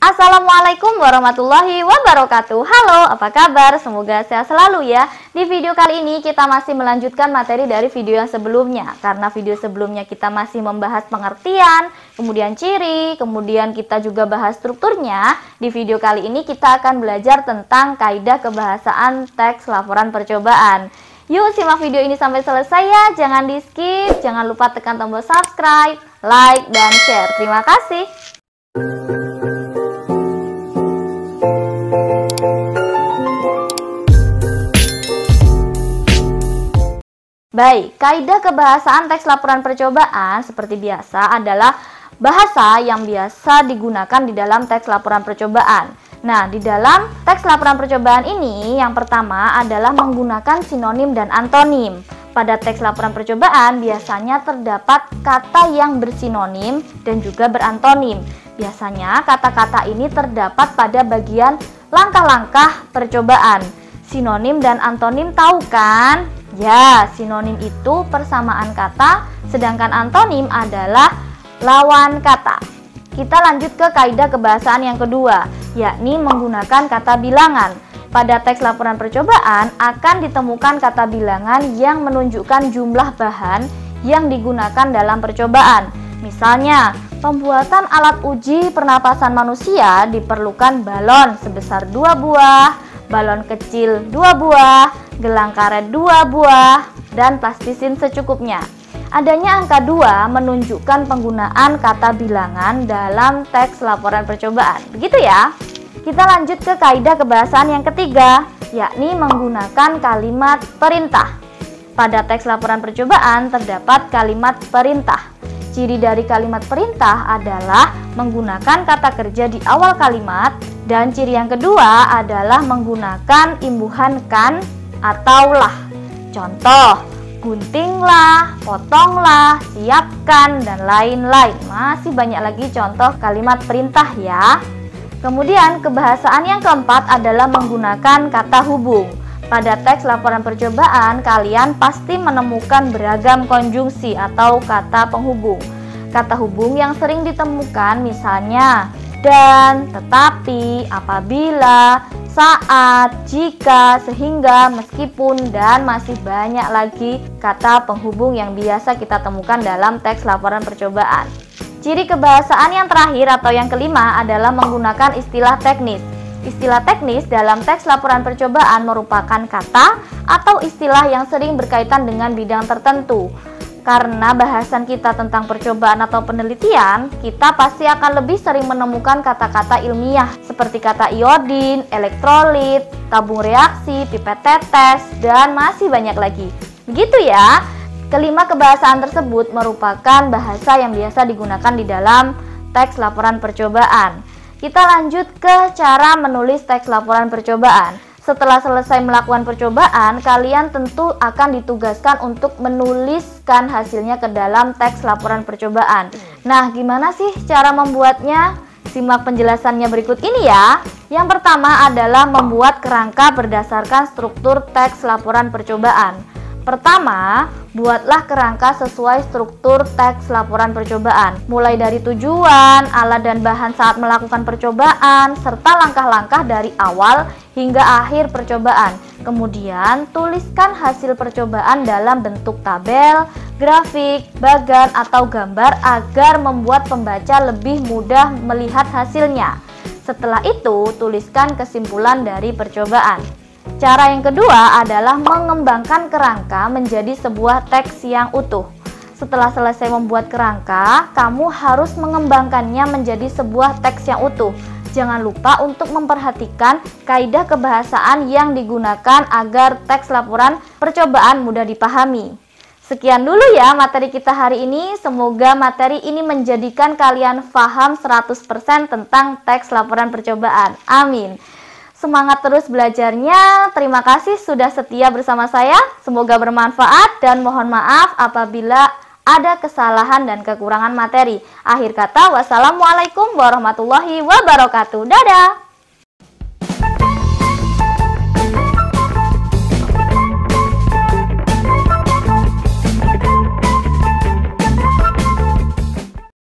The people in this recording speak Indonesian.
Assalamualaikum warahmatullahi wabarakatuh. Halo, apa kabar? Semoga sehat selalu ya. Di video kali ini kita masih melanjutkan materi dari video yang sebelumnya. Karena video sebelumnya kita masih membahas pengertian, kemudian ciri, kemudian kita juga bahas strukturnya. Di video kali ini kita akan belajar tentang kaidah kebahasaan teks laporan percobaan. Yuk simak video ini sampai selesai ya. Jangan di skip, jangan lupa tekan tombol subscribe, like, dan share. Terima kasih. Baik, kaidah kebahasaan teks laporan percobaan seperti biasa adalah bahasa yang biasa digunakan di dalam teks laporan percobaan. Nah, di dalam teks laporan percobaan ini yang pertama adalah menggunakan sinonim dan antonim. Pada teks laporan percobaan biasanya terdapat kata yang bersinonim dan juga berantonim. Biasanya kata-kata ini terdapat pada bagian langkah-langkah percobaan. Sinonim dan antonim tahu kan? Ya, sinonim itu persamaan kata, sedangkan antonim adalah lawan kata. Kita lanjut ke kaidah kebahasaan yang kedua, yakni menggunakan kata bilangan. Pada teks laporan percobaan akan ditemukan kata bilangan yang menunjukkan jumlah bahan yang digunakan dalam percobaan. Misalnya, pembuatan alat uji pernapasan manusia diperlukan balon sebesar 2 buah, balon kecil 2 buah, gelang karet 2 buah, dan plastisin secukupnya. Adanya angka 2 menunjukkan penggunaan kata bilangan dalam teks laporan percobaan. Begitu ya. Kita lanjut ke kaidah kebahasaan yang ketiga, yakni menggunakan kalimat perintah. Pada teks laporan percobaan terdapat kalimat perintah. Ciri dari kalimat perintah adalah menggunakan kata kerja di awal kalimat, dan ciri yang kedua adalah menggunakan imbuhan kan atau lah. Contoh, guntinglah, potonglah, siapkan, dan lain-lain. Masih banyak lagi contoh kalimat perintah ya. Kemudian kebahasaan yang keempat adalah menggunakan kata hubung. Pada teks laporan percobaan kalian pasti menemukan beragam konjungsi atau kata penghubung. Kata hubung yang sering ditemukan misalnya dan, tetapi, apabila, saat, jika, sehingga, meskipun, dan masih banyak lagi kata penghubung yang biasa kita temukan dalam teks laporan percobaan. Ciri kebahasaan yang terakhir atau yang kelima adalah menggunakan istilah teknis. Istilah teknis dalam teks laporan percobaan merupakan kata atau istilah yang sering berkaitan dengan bidang tertentu. Karena bahasan kita tentang percobaan atau penelitian, kita pasti akan lebih sering menemukan kata-kata ilmiah seperti kata iodin, elektrolit, tabung reaksi, pipet tetes, dan masih banyak lagi. Begitu ya. Kelima kebahasaan tersebut merupakan bahasa yang biasa digunakan di dalam teks laporan percobaan. Kita lanjut ke cara menulis teks laporan percobaan. Setelah selesai melakukan percobaan, kalian tentu akan ditugaskan untuk menuliskan hasilnya ke dalam teks laporan percobaan. Nah, gimana sih cara membuatnya? Simak penjelasannya berikut ini ya. Yang pertama adalah membuat kerangka berdasarkan struktur teks laporan percobaan. Pertama, buatlah kerangka sesuai struktur teks laporan percobaan, mulai dari tujuan, alat dan bahan saat melakukan percobaan, serta langkah-langkah dari awal hingga akhir percobaan. Kemudian, tuliskan hasil percobaan dalam bentuk tabel, grafik, bagan, atau gambar agar membuat pembaca lebih mudah melihat hasilnya. Setelah itu, tuliskan kesimpulan dari percobaan. Cara yang kedua adalah mengembangkan kerangka menjadi sebuah teks yang utuh. Setelah selesai membuat kerangka, kamu harus mengembangkannya menjadi sebuah teks yang utuh. Jangan lupa untuk memperhatikan kaidah kebahasaan yang digunakan agar teks laporan percobaan mudah dipahami. Sekian dulu ya materi kita hari ini. Semoga materi ini menjadikan kalian paham 100% tentang teks laporan percobaan. Amin. Semangat terus belajarnya. Terima kasih sudah setia bersama saya. Semoga bermanfaat dan mohon maaf apabila ada kesalahan dan kekurangan materi. Akhir kata, wassalamualaikum warahmatullahi wabarakatuh. Dadah!